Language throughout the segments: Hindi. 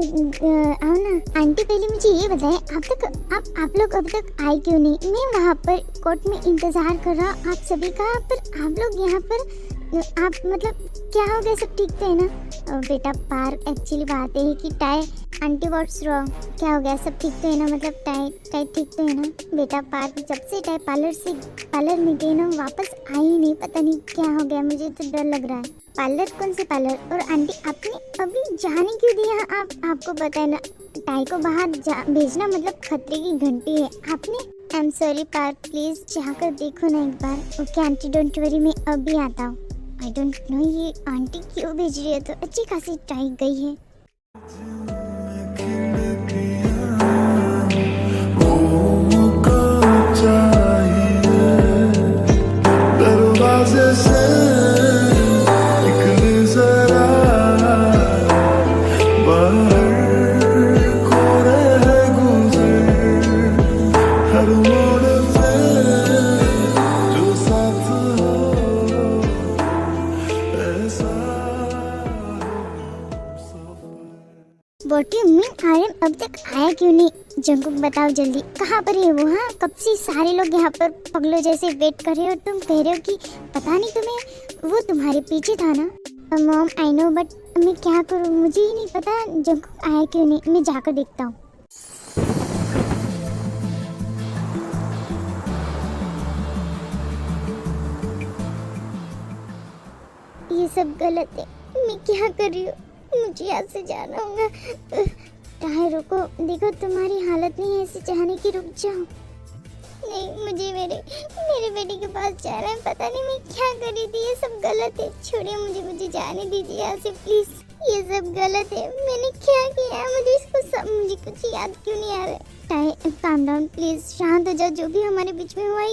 आओ ना आंटी। पहले मुझे ये बताएं, आप लोग अभी तक आए क्यों नहीं? मैं वहाँ पर कोर्ट में इंतजार कर रहा आप सभी का, पर आप लोग यहाँ पर आप मतलब क्या हो गया? सब ठीक तो है ना? बेटा पार्क, एक्चुअली बात है कि टाई आंटी व्हाट्स रॉन्ग? क्या हो गया? सब ठीक तो है ना? मतलब टाई ठीक तो है ना? बेटा पार्क जब से टाई पार्लर में गई ना वापस आई नहीं, पता नहीं क्या हो गया, मुझे तो डर लग रहा है। पार्लर? कौन से पार्लर? और आंटी आपने अभी जाने क्यों दिया? आपको पता है ना टाई को बाहर भेजना मतलब खतरे की घंटी है। आपने I am sorry park, please जाकर देखो ना एक बार। ओके आंटी डोंट वरी, मैं अभी आता हूँ। आई डोंट नो ये आंटी क्यों भेज रही है, तो अच्छी खासी टाई गई है। What you mean आर्यन अब तक आया क्यों नहीं? जंकुक बताओ जल्दी, कहाँ पर है वो? हाँ कब से सारे लोग यहाँ पर पगलों जैसे वेट कर रहे हो, तुम कह रहे हो कि पता नहीं तुम्हें, वो तुम्हारे पीछे था ना? मॉम आई नो बट मैं क्या करूँ, मुझे ही नहीं पता जंकुक आया क्यों नहीं। मैं जाकर देखता हूँ। ये सब गलत है, मैं क्या कर रही हूँ? मुझे यहाँ से जाना होगा। टाई रुको, देखो तुम्हारी हालत नहीं है ऐसे जाने की, रुक जाओ। नहीं मुझे मेरे बेटे के पास जाना है, पता नहीं मैं क्या कर रही थी, ये सब गलत है। छोड़िए मुझे जाने दीजिए यहाँ से प्लीज, ये सब गलत है। मैंने क्या किया है? मुझे कुछ याद क्यों नहीं आ रहा है? टाई काम डाउन प्लीज, शांत हो जाओ। जो भी हमारे बीच में हुआ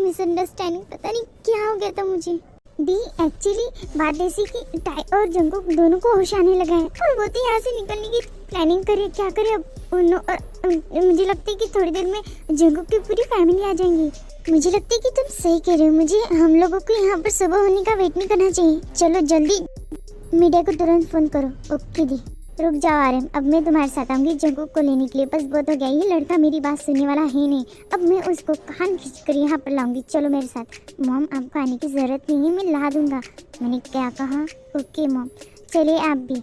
मिसअंडरस्टैंडिंग, पता नहीं क्या हो गया था मुझे। दी एक्चुअली बात ऐसी कि टाई और जंकुक दोनों को होश आने लगा है और वो तो यहाँ से निकलने की प्लानिंग करे। क्या करे अब? मुझे लगता है कि थोड़ी देर में जंकुक की पूरी फैमिली आ जाएंगी। मुझे लगता है कि तुम सही कह रहे हो, मुझे हम लोगों को यहाँ पर सुबह होने का वेट नहीं करना चाहिए। चलो जल्दी मीडिया को तुरंत फोन करो। ओके दी। रुक जाओ आर्यन, अब मैं तुम्हारे साथ आऊंगी जंकुक को लेने के लिए। बस बहुत हो गया, ये लड़का मेरी बात सुनने वाला है नहीं। अब मैं उसको कान खींचकर यहाँ पर लाऊंगी। चलो मेरे साथ। मॉम आपको आने की जरूरत नहीं है, मैं ला दूंगा। मैंने क्या कहा? ओके मॉम, चलिए आप भी।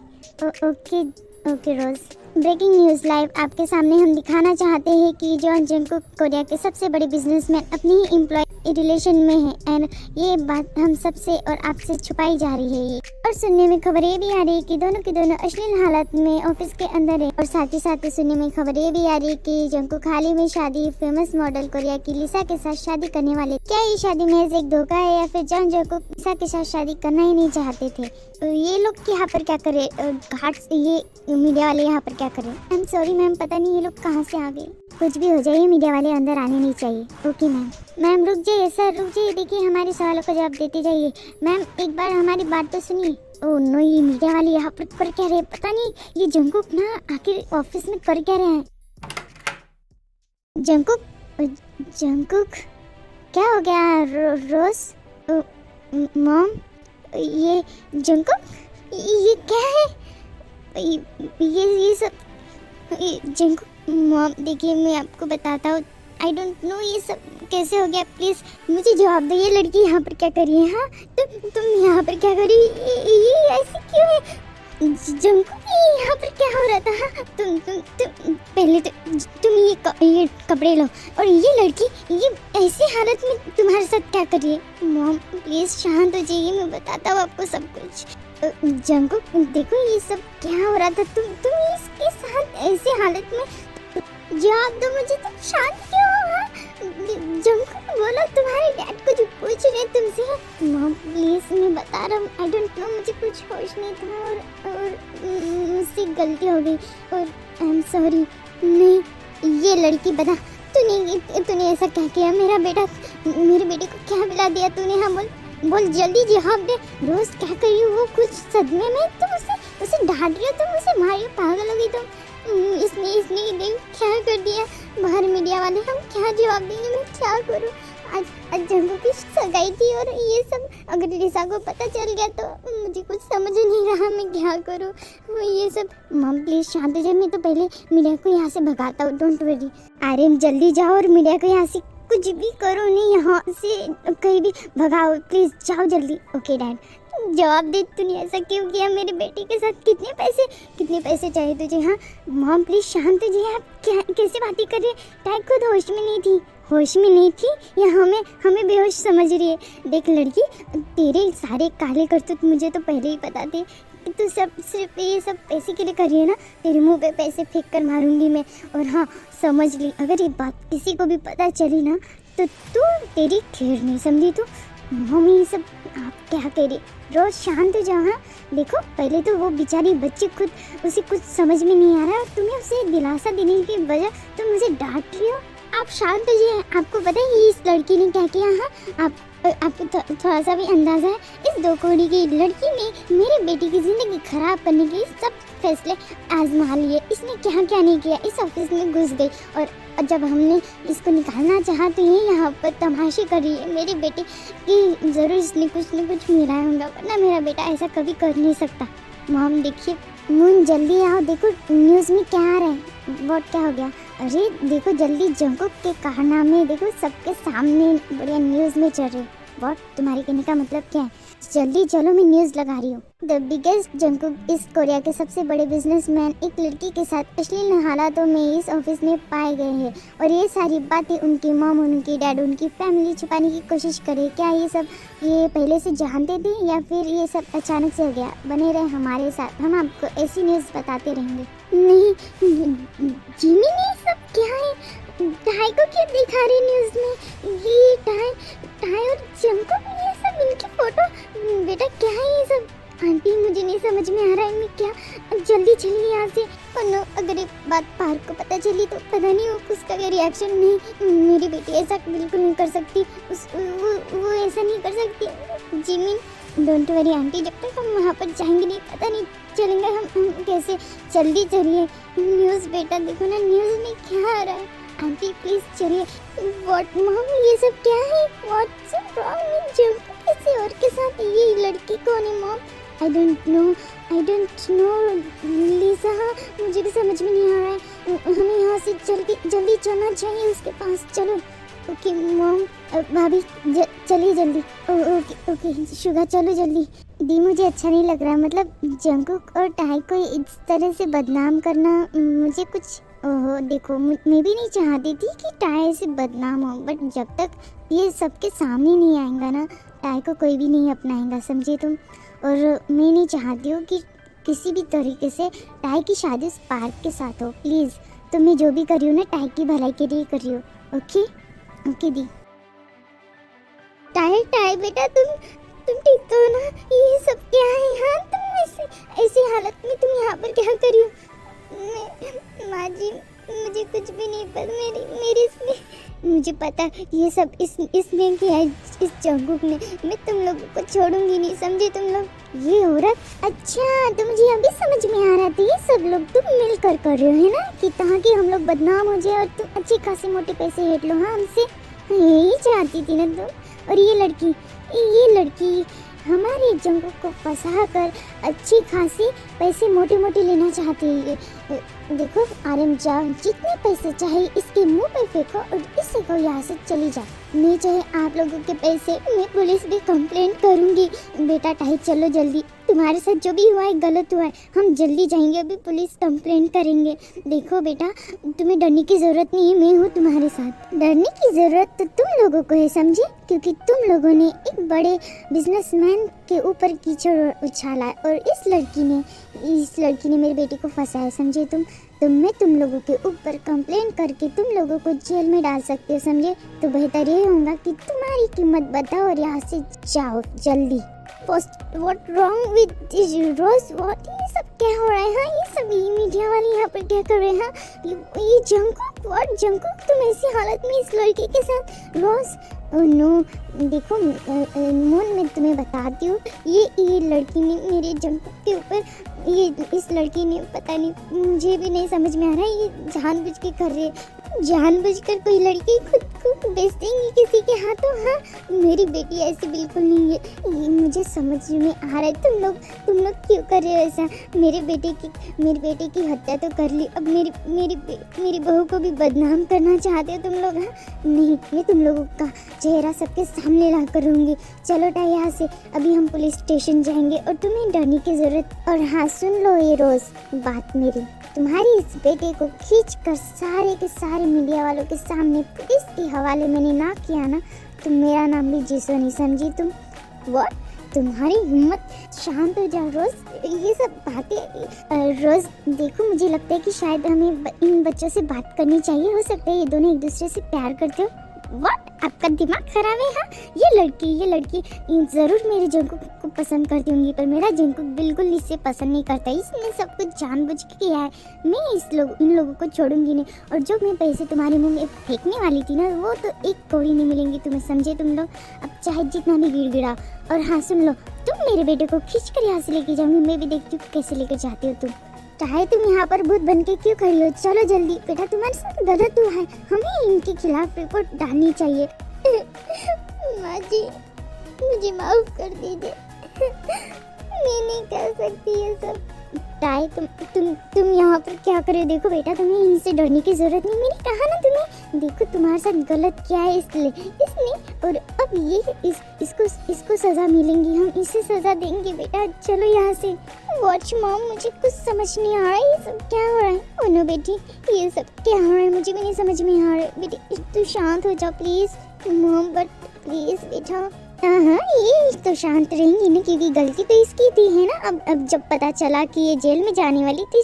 Okay rose. Breaking news live आपके सामने हम दिखाना चाहते हैं कि जॉन जंकुक कोरिया के सबसे बड़े बिजनेसमैन अपनी ही एम्प्लॉय रिलेशन में है एंड ये बात हम सबसे और आपसे छुपाई जा रही है। ये और सुनने में खबर ये भी आ रही है कि दोनों के दोनों अश्लील हालत में ऑफिस के अंदर है। और साथ ही सुनने में खबर ये भी आ रही है कि जंकुक हाल ही में शादी फेमस मॉडल कोरिया की लिसा के साथ शादी करने वाले। क्या ये शादी महज एक धोखा है या फिर जॉन जंकुक लिसा के साथ शादी करना ही नहीं चाहते थे? ये लोग यहाँ पर क्या करे? ये मीडिया वाले यहाँ पर क्या करें? आई एम सॉरी मैम, पता नहीं ये लोग कहाँ से आ गए। कुछ भी हो जाए मीडिया वाले अंदर आने नहीं चाहिए। ओके मैम रुक जाइए सर, रुक जाइए। देखिए हमारे सवालों का जवाब देते जाइए। मैम एक बार हमारी बात तो सुनिए। ओह नो, ये मीडिया वाले यहाँ पर कर क्या रहे? पता नहीं ये जंकुक ना आखिर ऑफिस में कर क्या रहे हैं। जंकुक क्या हो गया? रोज मॉम, ये जंकुक ये क्या है? ये सब जंकुक मॉम देखिए मैं आपको बताता हूँ। आई डोंट नो ये सब कैसे हो गया, प्लीज मुझे जवाब दो। ये लड़की यहाँ पर क्या कर रही है? हाँ तुम यहाँ पर क्या कर रही? ये ऐसी क्यों है? जंकुक यहाँ पर क्या हो रहा था? हाँ तुम पहले तो तुम ये कपड़े लो और ये lड़की ये ऐसी हालत में तुम्हारे साथ क्या कर रही है? मॉम प्लीज शांत हो जाइए, मैं बताता हूँ आपको सब कुछ। जंकुक देखो ये सब क्या हो रहा था, तुम इसके साथ ऐसी हालत में, जवाब दो मुझे, तुम शांत क्यों हो? जंकुक बोलो, तुम्हारे डैड को जो पूछ रहे तुमसे। मॉम प्लीज मैं बता रहा हूँ, आई डोंट नो, मुझे कुछ होश नहीं था और मुझसे गलती हो गई और आई एम सॉरी। नहीं ये लड़की बता, तूने ऐसा क्या किया? मेरे बेटे को क्या पिला दिया तूने? हाँ बोल जल्दी जवाब दे। रोज क्या कर रही हो? वो कुछ सदमे में, तुम उसे डांट रही हो, तुम उसे मार रही हो, पागल हो गई तुम। इसने देख क्या कर दिया। बाहर मीडिया वाले, हम क्या जवाब देंगे? मैं क्या करूँ? आज जंगू की सगाई थी और ये सब अगर लिसा को पता चल गया तो मुझे कुछ समझ नहीं रहा मैं क्या करूँ। ये सब मम प्लीज शांत हो जाए, मैं तो पहले मीडिया को यहाँ से भगाता हूँ, डोंट वरी। आर्यन जल्दी जाओ और मीडिया को यहाँ से कुछ भी करो नहीं, यहाँ से कहीं भी भगाओ प्लीज, जाओ जल्दी। Okay dad. जवाब दे, तूने ऐसा क्यों किया मेरे बेटे के साथ? कितने पैसे चाहिए तुझे? हाँ मॉम प्लीज शांत हो जाइए, आप क्या कैसे बातें कर रही है? टाइप खुद होश में नहीं थी या हमें बेहोश समझ रही है? देख लड़की, तेरे सारे काले करतूत मुझे तो पहले ही पता थे कि तू सब सिर्फ ये सब पैसे के लिए कर रही है ना। तेरे मुंह पे पैसे फेंक कर मारूंगी मैं। और हाँ समझ ली, अगर ये बात किसी को भी पता चली ना तो तू तेरी खैर नहीं, समझी तू? मम्मी ये सब आप क्या कह रही? रोज शांत हो जाओ। हाँ देखो, पहले तो वो बेचारी बच्ची खुद, उसे कुछ समझ में नहीं आ रहा और तुम्हें उसे दिलासा देने की बजाय तुम मुझे डांट रही हो। आप शांत हो जाइए। आपको पता है इस लड़की ने क्या किया? हाँ आपको थोड़ा सा भी अंदाजा है? इस 2 कौड़ी की लड़की ने मेरे बेटी की ज़िंदगी खराब करने के सब फैसले आजमा लिए। इसने क्या क्या नहीं किया। इस ऑफिस में घुस गई और जब हमने इसको निकालना चाहा तो ये यहाँ पर तमाशे कर रही है। मेरे बेटे की ज़रूर इसने कुछ न कुछ मिलाया होगा, वरना मेरा बेटा ऐसा कभी कर नहीं सकता। मॉम देखिए, मून जल्दी आओ, देखो न्यूज़ में क्या आ रहा है। बहुत क्या हो गया? अरे देखो जल्दी, जंकुक के कारनामे देखो सबके सामने बढ़िया न्यूज़ में चल रहे। बहुत, तुम्हारे कहने का मतलब क्या है? जल्दी चलो, मैं न्यूज़ लगा रही हूँ। द बिगेस्ट जंकुक इस कोरिया के सबसे बड़े बिजनेसमैन एक लड़की के साथ अश्लील हालातों में इस ऑफिस में पाए गए हैं और ये सारी बातें उनकी मॉम, उनकी डैड, उनकी फैमिली छुपाने की कोशिश करे। क्या ये सब ये पहले से जानते थे या फिर ये सब अचानक से हो गया? बने रहे हमारे साथ, हम आपको ऐसी न्यूज़ बताते रहेंगे। नहीं जिमी, नहीं सब क्या है? टाई को क्यों दिखा रही न्यूज़ में? ये टाई और जंकुक, ये सब इनकी फोटो। बेटा क्या है ये सब? आंटी मुझे नहीं समझ में आ रहा है, मैं क्या? जल्दी चलिए यहाँ से। और नो, अगर ये बात पार्क को पता चली तो पता नहीं उसका क्या रिएक्शन। नहीं, मेरी बेटी ऐसा बिल्कुल नहीं कर सकती, वो ऐसा नहीं कर सकती। जिमी डोंट वरी आंटी, जब तक हम वहाँ पर जाएंगे नहीं पता नहीं चलेंगे हम कैसे। जल्दी चलिए। न्यूज़ बेटा देखो ना, न्यूज़ में क्या आ रहा है? आंटी प्लीज चलिए। व्हाट मॉम, ये सब क्या है? व्हाट्स रॉन्ग विद जंकुक किसी और के साथ? ये लड़की कौन है मॉम? आई डोंट नो लिसा, मुझे भी समझ में नहीं आ रहा है। हमें यहाँ से जल्दी चलना चाहिए उसके पास। चलो। ओके मॉम, भाभी चलिए जल्दी। ओके शुगा, चलो जल्दी। दी मुझे अच्छा नहीं लग रहा है, मतलब जंकुक और टाई को इस तरह से बदनाम करना मुझे कुछ। ओहो देखो, मैं भी नहीं चाहती थी कि टाई से बदनाम हो, बट जब तक ये सबके सामने नहीं आएगा ना, टाई को कोई भी नहीं अपनाएगा, समझे तुम? और मैं नहीं चाहती हूँ कि किसी भी तरीके से टाई की शादी उस पार्क के साथ हो। प्लीज़, तो मैं जो भी कर रही हूँ ना टाई की भलाई के लिए कर रही हूँ। ओके दी। टाई बेटा, तुम ठीक तो हो ना? ये सब क्या है? हाँ तुम ऐसी हालत में तुम यहाँ पर क्या कर रही हो? माँ जी मुझे कुछ भी नहीं पता। मेरी इसमें मुझे पता ये सब इसने किया है, इस जंकुक ने। मैं तुम लोगों को छोड़ूंगी नहीं, समझे तुम लोग? ये औरत, अच्छा तो मुझे अभी समझ में आ रहा था, ये सब लोग तुम मिलकर कर रहे हो है ना, कि ताकि हम लोग बदनाम हो जाए और तुम अच्छे खासे मोटे पैसे हेट लो। हाँ हमसे यही चाहती थी ना तुम? और ये लड़की हमारे जंकुक को फंसा कर अच्छी खासी पैसे मोटे लेना चाहती है। देखो आर्यन, जाओ जितने पैसे चाहे इसके मुंह पे फेंको और इससे को यहाँ से चली जाओ। नहीं चाहे आप लोगों के पैसे, मैं पुलिस भी कंप्लेंट करूँगी। बेटा टाई चलो जल्दी, तुम्हारे साथ जो भी हुआ है गलत हुआ है, हम जल्दी जाएंगे, अभी पुलिस कंप्लेंट करेंगे। देखो बेटा, तुम्हें डरने की ज़रूरत नहीं है, मैं हूँ तुम्हारे साथ। डरने की ज़रूरत तो तुम लोगों को है, समझे? क्योंकि तुम लोगों ने एक बड़े बिजनेसमैन के ऊपर कीचड़ उछाला है और इस लड़की ने मेरी बेटी को फंसाया, समझे? मैं तुम लोगों के ऊपर कंप्लेंट करके तुम लोगों को जेल में डाल सकते हो, समझे? तो बेहतर ये होगा कि तुम्हारी कीमत बताओ और यहाँ से जाओ जल्दी। What wrong with this Rose? What ये सब क्या हो रहा है? हाँ ये सब मीडिया वाले यहाँ पर क्या कर रहे हैं? हाँ ये जंकुक तुम ऐसी हालत में इस लड़के के साथ? रोज नो देखो मोन, मैं तुम्हें बताती हूँ, ये लड़की ने मेरे जंकुक के ऊपर, इस लड़की ने पता नहीं, मुझे भी नहीं समझ में आ रहा है, ये जानबूझ के कर रही है। जानबूझकर कोई लड़की खुद को बेच देंगी किसी के हाथों? हाँ, मेरी बेटी ऐसी बिल्कुल नहीं है। ये मुझे समझ में आ रहा है। तुम लोग क्यों कर रहे हो ऐसा? मेरे बेटे की हत्या तो कर ली, अब मेरी बहू को भी बदनाम करना चाहते हो तुम लोग? हाँ नहीं, मैं तुम लोगों का चेहरा सबके सामने ला कर रहूँगी। चलो टाई यहाँ से, अभी हम पुलिस स्टेशन जाएंगे और तुम्हें डरने की जरूरत। और हाँ सुन लो ये रोज बात मेरी, तुम्हारी इस बेटे को खींच कर सारे के सारे मीडिया वालों के सामने पुलिस के हवाले मैंने ना किया ना, तो मेरा नाम भी जीसो नहीं, समझी तुम? व्हाट? तुम्हारी हिम्मत? शांत हो जाओ रोज, ये सब बातें रोज। देखो मुझे लगता है कि शायद हमें इन बच्चों से बात करनी चाहिए। हो सकता है ये दोनों एक दूसरे से प्यार करते हो। व्हाट? आपका दिमाग खराब है? हाँ, ये लड़की ज़रूर मेरे जंकुक को पसंद करती होंगी, पर मेरा जंकुक बिल्कुल इसे पसंद नहीं करता। इसने सब कुछ जानबूझ के किया है। मैं इन लोगों को छोड़ूंगी नहीं। और जो मैं पैसे तुम्हारे मुंह में फेंकने वाली थी ना, वो तो एक कौड़ी नहीं मिलेंगी तुम्हें, समझे तुम लोग? अब चाहे जितना भी गिड़गिड़ा। और हाँ सुन लो, तुम मेरे बेटे को खींच कर यहाँ से लेके जाऊंगी। मैं भी देखती हूँ कैसे लेकर जाती हो तुम। चाहे तुम यहाँ पर भूत बन के क्यों खड़ी हो? चलो जल्दी, बेटा तुम्हारे साथ गलत हुआ है, हमें इनके खिलाफ रिपोर्ट डालनी चाहिए। माँ जी मुझे माफ कर दीजिए, मैं नहीं कर सकती ये सब। टाई तुम यहाँ पर क्या कर रहे हो? देखो बेटा, तुम्हें इनसे डरने की जरूरत नहीं, मैंने कहा ना तुम्हें। देखो तुम्हारे साथ गलत क्या है इसने, और अब ये इसको सजा मिलेंगी, हम इसे सजा देंगे। बेटा चलो यहाँ से। वॉच मॉम, मुझे कुछ समझ नहीं आ रहा है, ये सब क्या हो रहा है? ओनो बेटी, ये सब क्या हो रहा है? मुझे भी नहीं समझ में आ रहा है। बेटी तू शांत हो जाओ प्लीज मॉम, बट प्लीज बेटा। हाँ ये तो शांत रहेंगी ना, क्योंकि गलती तो इसकी थी है ना। अब जब पता चला कि ये जेल में जाने वाली थी,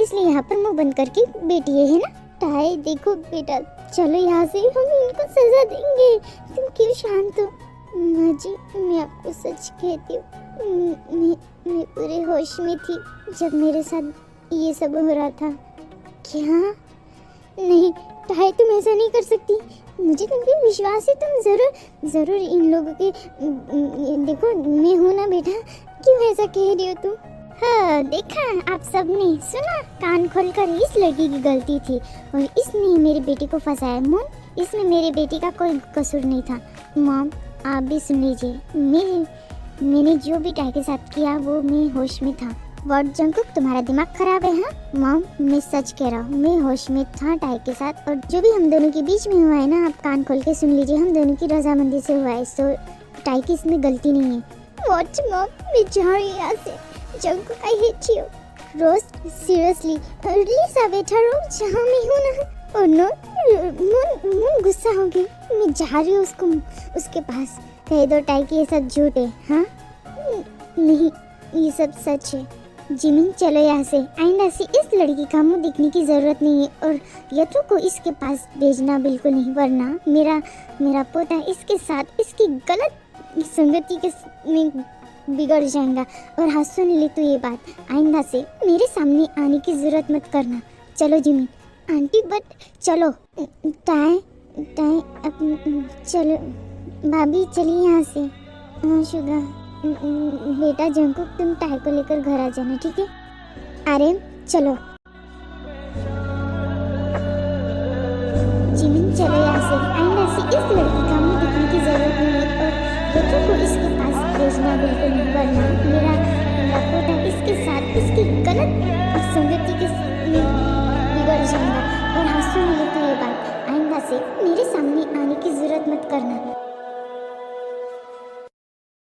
इसलिए यहाँ पर मुंह बंद करके बैठी है ना। टाई देखो बेटा, चलो यहाँ से, हम इनको सजा देंगे। तुम क्यों शांत हो? माँ जी मैं आपको सच कहती हूँ, मैं पूरे होश में थी जब मेरे साथ ये सब हो रहा था। क्या? नहीं टाई, तुम ऐसा नहीं कर सकती, मुझे तुम पे विश्वास है। तुम ज़रूर इन लोगों के देखो, मैं हूँ ना बेटा, क्यों ऐसा कह रही हो तुम? हाँ देखा आप सबने सुना, कान खोलकर। इस लड़की की गलती थी और इसने मेरे बेटे को फंसाया। मॉम, इसमें मेरे बेटे का कोई कसूर नहीं था। मॉम आप भी सुन लीजिए, मैंने जो भी टाई के साथ किया वो मैं होश में था। वर्ड जंकुक, तुम्हारा दिमाग खराब है? हाँ मॉम मैं सच कह रहा हूँ, मैं होश में था टाई के साथ, और जो भी हम दोनों के बीच में हुआ है ना, आप कान खोल के सुन लीजिए, हम दोनों की रजामंदी से हुआ है। सो टाई की इसमें गलती नहीं है। व्हाट मॉम, मैं जा रही हूँ यहाँ से। Jungkook I hate you. Rose seriously please आ बेटा, रोज जहाँ मैं हूँ ना। और नो मुन गुस्सा हो गई, मैं जा रही हूँ उसके पास। कह दो टाई की ये सब झूठ है। हाँ नहीं, ये सब सच है। जिमिन चलो यहाँ से, आइंदा से इस लड़की का मुंह दिखने की जरूरत नहीं है, और यथु को इसके पास भेजना बिल्कुल नहीं, वरना मेरा पोता इसके साथ इसकी गलत संगति के में बिगड़ जाएगा। और हाँ सुन ले तो ये बात, आइंदा से मेरे सामने आने की जरूरत मत करना। चलो जिमिन। आंटी बट चलो। टाई चलो भाभी, चलिए यहाँ से। हाँ शुगा। बेटा जंकुक, तुम टाई को लेकर घर आ जाना, ठीक है? अरे चलो। जिमिन चलो यहाँ से, आइंदा से इस लड़की का मुंह दिखने की जरूरत नहीं है, और यथु को इसके पास भेजना बिल्कुल नहीं, वरना मेरा पोता इसके साथ इसकी गलत संगति के में बिगड़ जाएगा। और हाँ सुन ले तो ये बात, आइंदा से मेरे सामने आने की जरूरत मत करना।